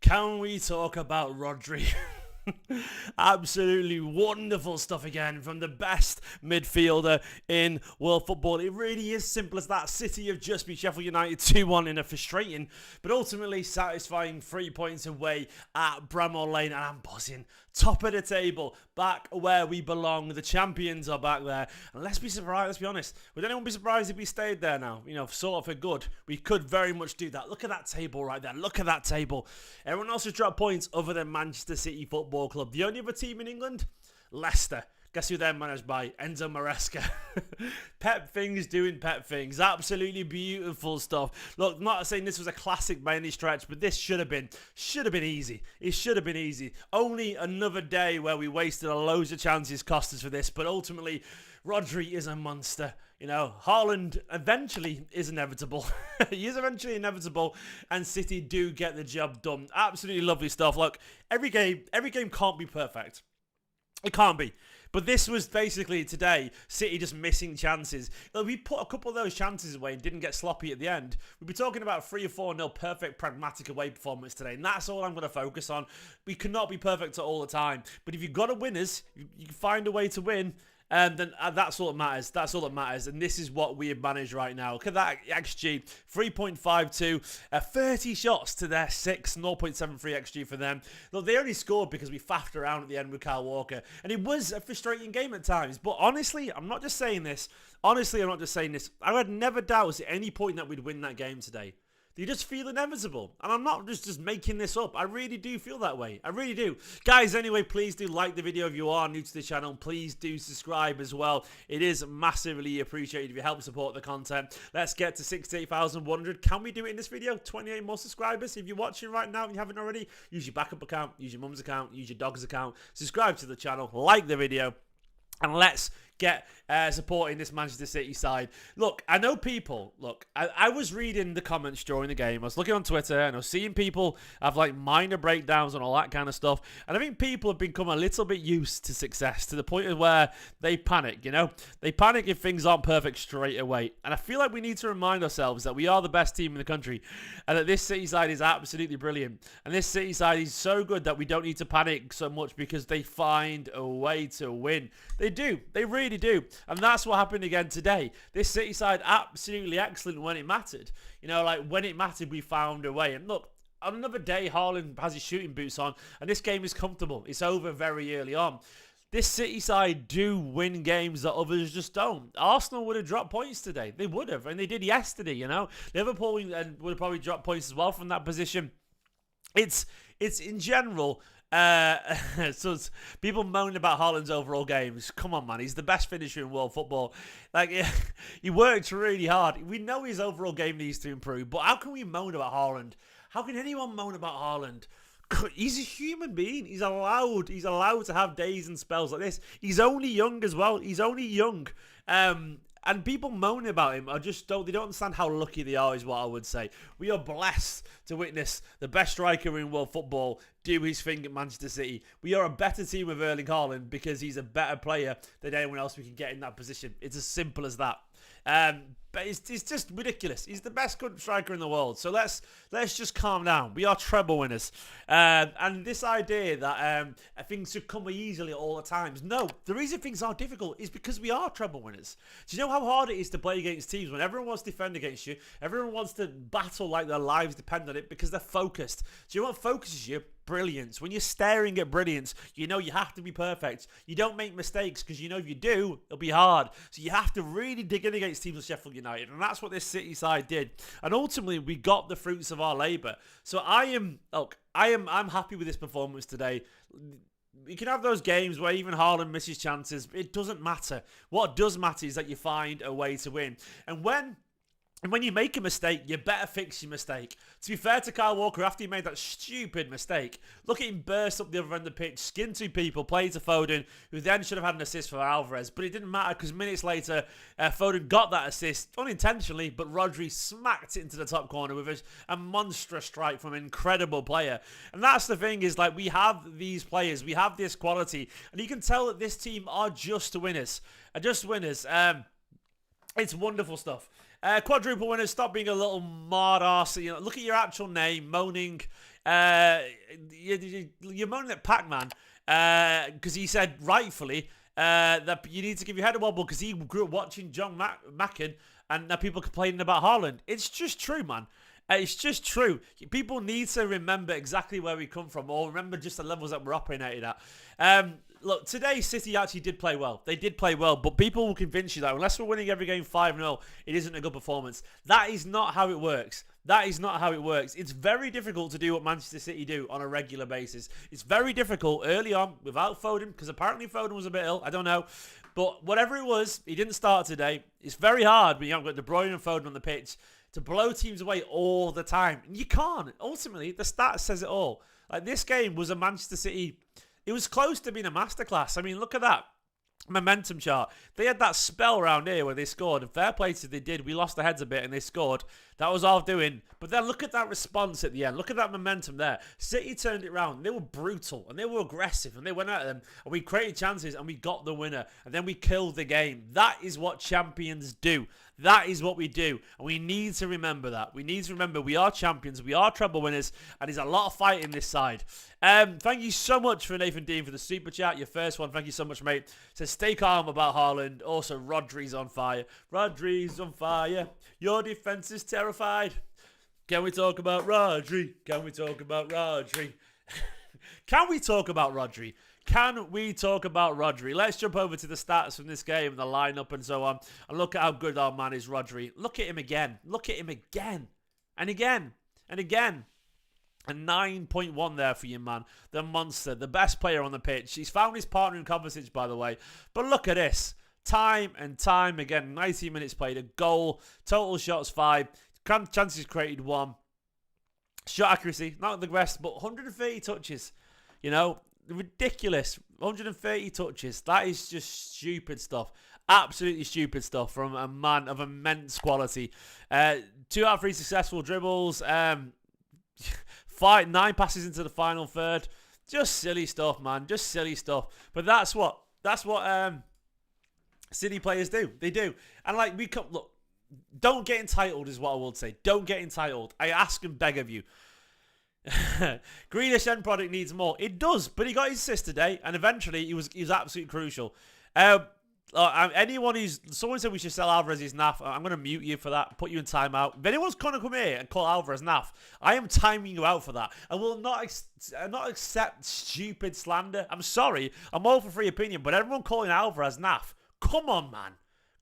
can we talk about Rodri? Absolutely wonderful stuff again from the best midfielder in world football. It really is simple as that. City have just beat Sheffield United 2-1 in a frustrating but ultimately satisfying 3 points away at Bramall Lane, and I'm buzzing. Top of the table, back where we belong. The champions are back there, and let's be surprised. Let's be honest. Would anyone be surprised if we stayed there now? You know, sort of for good. We could very much do that. Look at that table right there. Look at that table. Everyone else has dropped points other than Manchester City Football Club. The only other team in England, Leicester. Guess who they're managed by? Enzo Maresca. Pep things doing Pep things. Absolutely beautiful stuff. Look, I'm not saying this was a classic by any stretch, but this should have been easy. It should have been easy. Only another day where we wasted a loads of chances cost us for this, but ultimately, Rodri is a monster. You know, Haaland eventually is inevitable. He is eventually inevitable, and City do get the job done. Absolutely lovely stuff. Look, every game can't be perfect. It can't be. But this was basically today, City just missing chances. If we put a couple of those chances away and didn't get sloppy at the end, we'd be talking about 3 or 4-0 perfect, pragmatic away performance today. And that's all I'm going to focus on. We cannot be perfect all the time. But if you've got to winners, you can find a way to win. And then that's all that matters. That's all that matters. And this is what we have managed right now. Look at that XG, 3.52, 30 shots to their 6, 0.73 XG for them. Look, they only scored because we faffed around at the end with Kyle Walker. And it was a frustrating game at times. But honestly, I'm not just saying this. I had never doubts at any point that we'd win that game today. You just feel inevitable. And I'm not just making this up. I really do feel that way. I really do. Guys, anyway, please do like the video if you are new to the channel. Please do subscribe as well. It is massively appreciated if you help support the content. Let's get to 68,100. Can we do it in this video? 28 more subscribers. If you're watching right now and you haven't already, use your backup account, use your mum's account, use your dog's account. Subscribe to the channel, like the video, and let's get supporting this Manchester City side. Look, I know people, I was reading the comments during the game. I was looking on Twitter and I was seeing people have like minor breakdowns and all that kind of stuff. And I think people have become a little bit used to success to the point of where they panic, you know? They panic if things aren't perfect straight away. And I feel like we need to remind ourselves that we are the best team in the country and that this City side is absolutely brilliant. And this City side is so good that we don't need to panic so much because they find a way to win. They do. They really do. And that's what happened again today. This City side absolutely excellent when it mattered. You know, like when it mattered, we found a way. And look, on another day, Haaland has his shooting boots on, and this game is comfortable. It's over very early on. This City side do win games that others just don't. Arsenal would have dropped points today. They would have, and they did yesterday, you know. Liverpool would have probably dropped points as well from that position. It's in general... so people moan about Haaland's overall games. Come on, man, he's the best finisher in world football. Like, he works really hard. We know his overall game needs to improve, but how can we moan about Haaland? How can anyone moan about Haaland? He's a human being. He's allowed to have days and spells like this. He's only young as well. He's only young. And people moaning about him they don't understand how lucky they are, is what I would say. We are blessed to witness the best striker in world football do his thing at Manchester City. We are a better team with Erling Haaland because he's a better player than anyone else we can get in that position. It's as simple as that. But it's just ridiculous. He's the best striker in the world. So let's just calm down. We are treble winners. And this idea that things should come easily at all the times. No, the reason things are difficult is because we are treble winners. Do you know how hard it is to play against teams when everyone wants to defend against you? Everyone wants to battle like their lives depend on it because they're focused. Do you know what focuses you? Brilliance. When you're staring at brilliance, you know you have to be perfect. You don't make mistakes because you know if you do, it'll be hard. So you have to really dig in against teams like Sheffield United, and that's what this City side did. And ultimately, we got the fruits of our labour. So I'm happy with this performance today. You can have those games where even Haaland misses chances. It doesn't matter. What does matter is that you find a way to win. And when you make a mistake, you better fix your mistake. To be fair to Kyle Walker, after he made that stupid mistake, look at him burst up the other end of the pitch, skin two people, play to Foden, who then should have had an assist for Alvarez. But it didn't matter because minutes later, Foden got that assist, unintentionally, but Rodri smacked it into the top corner with a monstrous strike from an incredible player. And that's the thing is, like, we have these players, we have this quality, and you can tell that this team are just winners. It's wonderful stuff. Quadruple winners, stop being a little mad arse. You know, look at your actual name, moaning. you're moaning at Pac-Man because he said rightfully that you need to give your head a wobble because he grew up watching John Macken and now people complaining about Haaland. It's just true, man. It's just true. People need to remember exactly where we come from or remember just the levels that we're operating at. Look, today City actually did play well. They did play well, but people will convince you that unless we're winning every game 5-0, it isn't a good performance. That is not how it works. That is not how it works. It's very difficult to do what Manchester City do on a regular basis. It's very difficult early on without Foden, because apparently Foden was a bit ill. I don't know. But whatever it was, he didn't start today. It's very hard when you haven't got De Bruyne and Foden on the pitch to blow teams away all the time. And you can't. Ultimately, the stats says it all. Like, this game was a Manchester City... It was close to being a masterclass. I mean, look at that momentum chart. They had that spell around here where they scored. And fair play to they did. We lost our heads a bit and they scored. That was our doing. But then look at that response at the end. Look at that momentum there. City turned it around. They were brutal and they were aggressive and they went at them. And we created chances and we got the winner. And then we killed the game. That is what champions do. That is what we do. And we need to remember that. We need to remember we are champions. We are treble winners. And there's a lot of fight in this side. Thank you so much for Nathan Dean for the super chat. Your first one. Thank you so much, mate. Says stay calm about Haaland. Also, Rodri's on fire. Rodri's on fire. Your defense is terrified. Can we talk about Rodri? Can we talk about Rodri? Can we talk about Rodri? Can we talk about Rodri? Let's jump over to the stats from this game and the lineup and so on. And look at how good our man is, Rodri. Look at him again. Look at him again. And again. And again. A 9.1 there for you, man. The monster. The best player on the pitch. He's found his partner in Kovacic, by the way. But look at this. Time and time again. 90 minutes played. A goal. Total shots 5. Chances created 1. Shot accuracy. Not the best, but 130 touches. You know, ridiculous. 130 touches. That is just stupid stuff. Absolutely stupid stuff from a man of immense quality. 2 out of 3 successful dribbles. 9 passes into the final third. Just silly stuff, man. Just silly stuff. But that's what City players do. They do. And like, we come, look, don't get entitled is what I will say. Don't get entitled. I ask and beg of you. Grealish end product needs more. It does, but he got his assist today, and eventually he was absolutely crucial. Someone said we should sell Alvarez his naff. I'm going to mute you for that. Put you in timeout. If anyone's going to come here and call Alvarez naff, I am timing you out for that. I will not accept stupid slander. I'm sorry. I'm all for free opinion, but everyone calling Alvarez naff. Come on, man.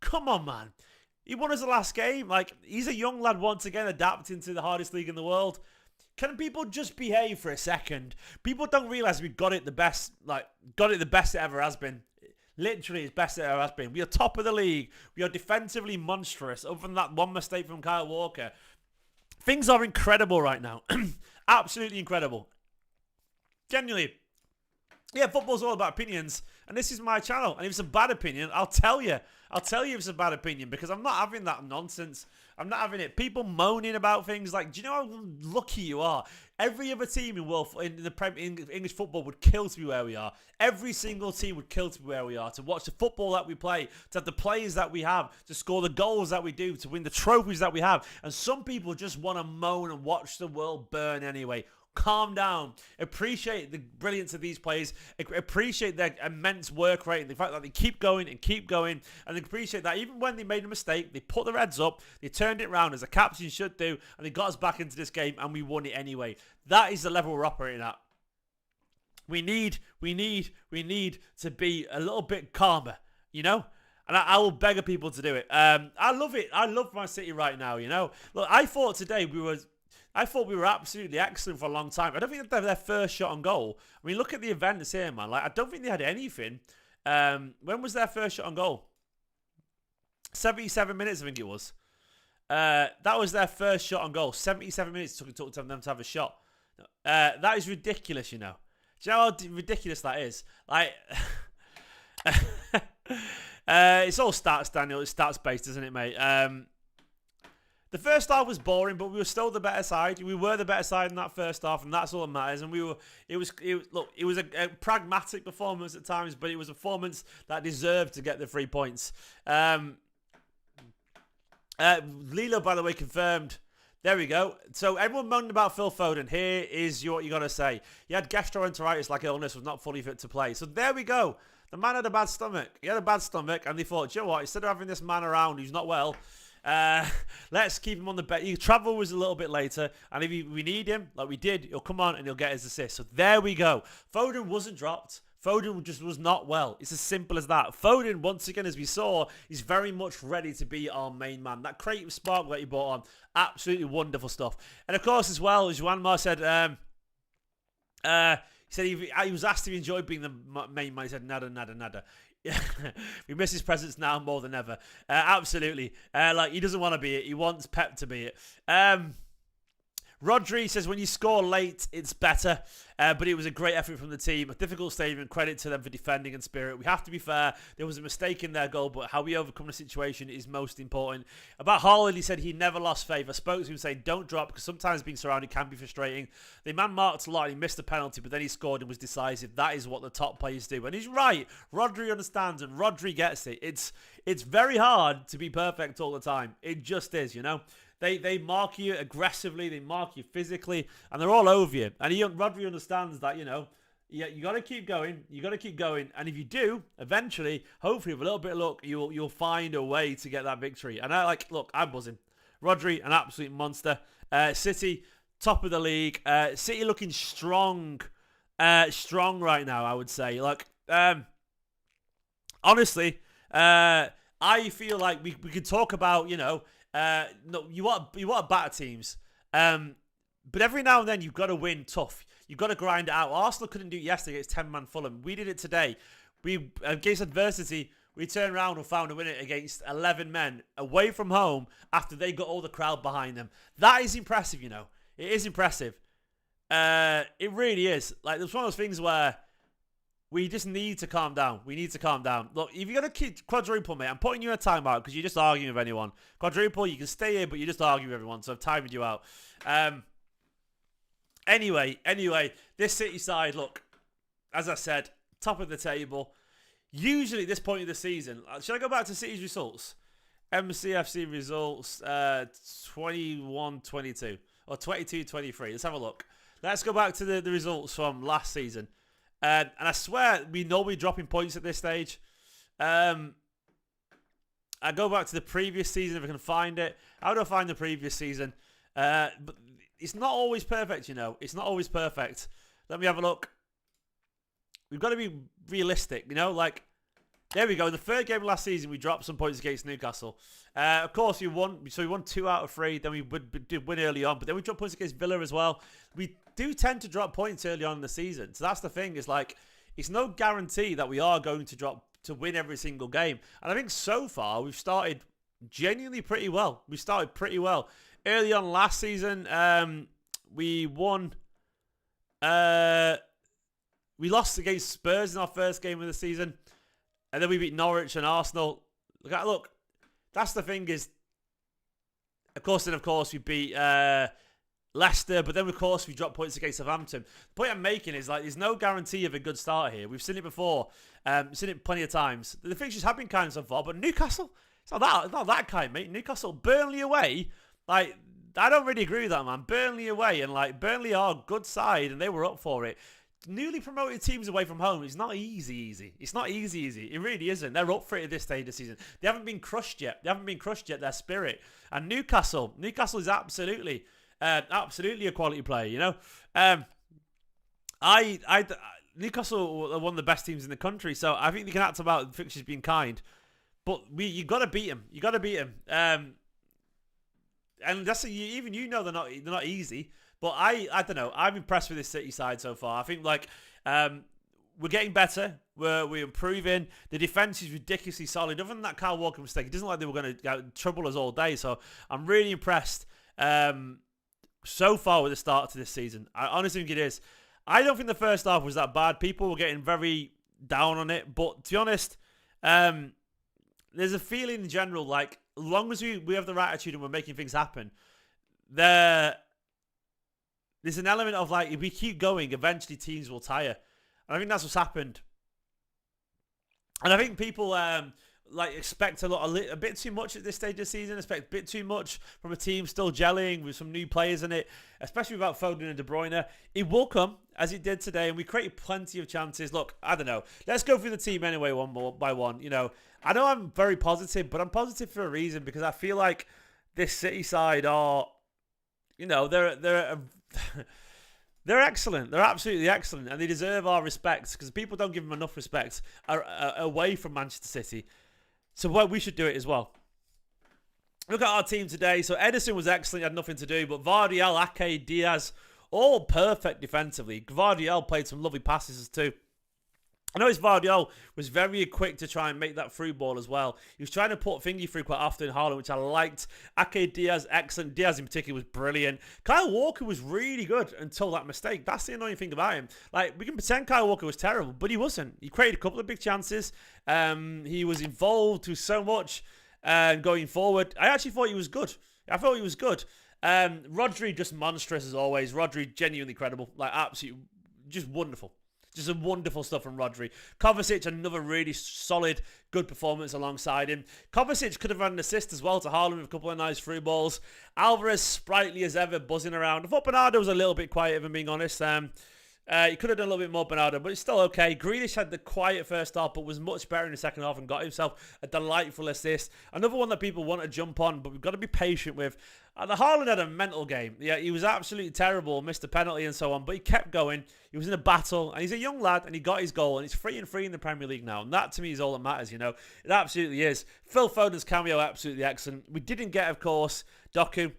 Come on, man. He won us the last game. Like, he's a young lad once again adapting to the hardest league in the world. Can people just behave for a second? People don't realise we got it the best it ever has been. Literally, it's best it ever has been. We are top of the league. We are defensively monstrous. Other than that one mistake from Kyle Walker. Things are incredible right now. Absolutely incredible. Genuinely. Yeah, football's all about opinions. And this is my channel. And if it's a bad opinion, I'll tell you. I'll tell you if it's a bad opinion. Because I'm not having that nonsense. I'm not having it. People moaning about things like, do you know how lucky you are? Every other team in English football would kill to be where we are. Every single team would kill to be where we are. To watch the football that we play. To have the players that we have. To score the goals that we do. To win the trophies that we have. And some people just want to moan and watch the world burn anyway. Calm down. Appreciate the brilliance of these players. Appreciate their immense work rate and the fact that they keep going and keep going. And appreciate that even when they made a mistake, they put their heads up, they turned it around as a captain should do, and they got us back into this game and we won it anyway. That is the level we're operating at. We need to be a little bit calmer, you know? And I will beg people to do it. I love it. I love my City right now, you know? Look, I thought today we were absolutely excellent for a long time. I don't think they had their first shot on goal. I mean, look at the events here, man. Like, I don't think they had anything. When was their first shot on goal? 77 minutes, I think it was. That was their first shot on goal. 77 minutes took them to have a shot. That is ridiculous, you know. Do you know how ridiculous that is? Like, it's all stats, Daniel. It's stats-based, isn't it, mate? The first half was boring, but we were still the better side. We were the better side in that first half, and that's all that matters. And it was a pragmatic performance at times, but it was a performance that deserved to get the 3 points. Lilo, by the way, confirmed There we go. So everyone moaned about Phil Foden. Here is what you got to say. He had gastroenteritis like illness, was not fully fit to play. So there we go. The man had a bad stomach. He had a bad stomach, and they thought, you know what? Instead of having this man around who's not well, let's keep him on the bench. Travel was a little bit later, and if we need him, like we did, he'll come on and he'll get his assist. So there we go. Foden wasn't dropped. Foden just was not well. It's as simple as that. Foden, once again, as we saw, is very much ready to be our main man. That creative spark that he brought on, absolutely wonderful stuff. And of course, as well, as Juanma said, he said he was asked if he enjoyed being the main man. He said, nada. We miss his presence now more than ever. Absolutely. Like, he doesn't want to be it. He wants Pep to be it. Rodri says, when you score late, it's better. But it was a great effort from the team. A difficult statement. Credit to them for defending and spirit. We have to be fair. There was a mistake in their goal, but how we overcome the situation is most important. About Haaland, he said he never lost faith. I spoke to him saying, don't drop, because sometimes being surrounded can be frustrating. The man marked a lot and he missed the penalty, but then he scored and was decisive. That is what the top players do. And he's right. Rodri understands and Rodri gets it. It's very hard to be perfect all the time. It just is, you know. They mark you aggressively, they mark you physically, and they're all over you. And Rodri understands that, you know, you got to keep going. You got to keep going. And if you do, eventually, hopefully with a little bit of luck, you'll find a way to get that victory. And I'm buzzing. Rodri, an absolute monster. City, top of the league. City looking strong right now, I would say. Like, honestly, I feel like we could talk about, you know, no, you want to batter teams, but every now and then you've got to win tough. You've got to grind it out. Arsenal couldn't do it yesterday against 10-man Fulham. We did it today. We against adversity, we turned around and found a win against 11 men away from home after they got all the crowd behind them. That is impressive, you know. It is impressive. It really is. Like, it's one of those things where we just need to calm down. We need to calm down. Look, if you're going to keep quadruple, mate, I'm putting you in a timeout because you're just arguing with anyone. Quadruple, you can stay here, but you're just arguing with everyone, so I've timed you out. Anyway, this City side, look, as I said, top of the table. Usually at this point of the season, should I go back to City's results? MCFC results 21-22 or 22-23. Let's have a look. Let's go back to the results from last season. And I swear, we know we're dropping points at this stage. I go back to the previous season if I can find it. How do I find the previous season? But it's not always perfect, you know. It's not always perfect. Let me have a look. We've got to be realistic, you know. Like, there we go. In the third game of last season, we dropped some points against Newcastle. Of course, we won. So we won 2 out of 3. Then we did win early on. But then we dropped points against Villa as well. We do tend to drop points early on in the season. So that's the thing. Is like, it's no guarantee that we are going to win every single game. And I think so far, we've started genuinely pretty well. We started pretty well. Early on last season, we won. We lost against Spurs in our first game of the season. And then we beat Norwich and Arsenal. Look, that's the thing is, of course, we beat Leicester, but then, of course, we dropped points against Southampton. The point I'm making is, like, there's no guarantee of a good start here. We've seen it before. We've seen it plenty of times. The fixtures have been kind so far, but Newcastle, it's not that kind, mate. Newcastle, Burnley away, like, I don't really agree with that, man. Burnley away, and, like, Burnley are a good side, and they were up for it. Newly promoted teams away from home, it's not easy. It's not easy. It really isn't. They're up for it at this stage of the season. They haven't been crushed yet. Their spirit. And Newcastle is absolutely a quality player, you know. Newcastle are one of the best teams in the country, so I think they can act about the fixtures being kind. But you got to beat them. You got to beat them. And that's even they're not easy. But I don't know. I'm impressed with this City side so far. I think, like, we're getting better. We're improving. The defence is ridiculously solid. Other than that Kyle Walker mistake, it doesn't look like they were going to trouble us all day. So I'm really impressed so far with the start to this season. I honestly think it is. I don't think the first half was that bad. People were getting very down on it. But to be honest, there's a feeling in general, like, as long as we have the right attitude and we're making things happen, there's an element of, like, if we keep going, eventually teams will tire. And I think that's what's happened. And I think people like expect a bit too much at this stage of the season. Expect a bit too much from a team still gelling with some new players in it, especially without Foden and De Bruyne. It will come as it did today, and we created plenty of chances. Look, I don't know. Let's go through the team anyway, one more by one. You know, I know I'm very positive, but I'm positive for a reason because I feel like this City side are, you know, they're excellent. They're absolutely excellent, and they deserve our respect because people don't give them enough respect away from Manchester City. So we should do it as well. Look at our team today. So Edison was excellent, he had nothing to do, but Vardiel, Ake, Diaz, all perfect defensively. Vardiel played some lovely passes too. I noticed Vardiel was very quick to try and make that through ball as well. He was trying to put Fingy through quite often in Haaland, which I liked. Ake, Diaz, excellent. Diaz in particular was brilliant. Kyle Walker was really good until that mistake. That's the annoying thing about him. Like, we can pretend Kyle Walker was terrible, but he wasn't. He created a couple of big chances. He was involved with so much going forward. I actually thought he was good. I thought he was good. Rodri, just monstrous as always. Rodri, genuinely credible. Like, absolutely, just wonderful. Just some wonderful stuff from Rodri. Kovacic, another really solid, good performance alongside him. Kovacic could have had an assist as well to Haaland with a couple of nice through balls. Alvarez, sprightly as ever, buzzing around. I thought Bernardo was a little bit quiet, if I'm being honest. He could have done a little bit more, Bernardo, but it's still okay. Grealish had the quiet first half, but was much better in the second half and got himself a delightful assist. Another one that people want to jump on, but we've got to be patient with. The Haaland had a mental game. Yeah, he was absolutely terrible, missed a penalty and so on, but he kept going. He was in a battle, and he's a young lad, and he got his goal, and he's 3-3 in the Premier League now, and that to me is all that matters, you know. It absolutely is. Phil Foden's cameo, absolutely excellent. We didn't get, of course, Doku.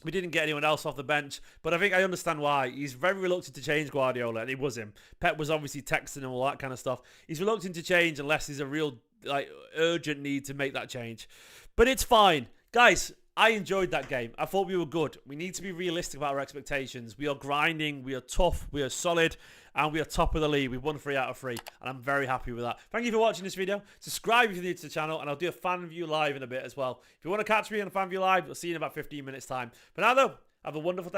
We didn't get anyone else off the bench, but I think I understand why. He's very reluctant to change Guardiola, and it was him. Pep was obviously texting him, all that kind of stuff. He's reluctant to change unless there's a real, like, urgent need to make that change. But it's fine. Guys, I enjoyed that game. I thought we were good. We need to be realistic about our expectations. We are grinding, we are tough, we are solid, and we are top of the league. We've won 3 out of 3, and I'm very happy with that. Thank you for watching this video. Subscribe if you're new to the channel, and I'll do a fan view live in a bit as well. If you want to catch me on a fan view live, I'll see you in about 15 minutes time. For now though, have a wonderful day.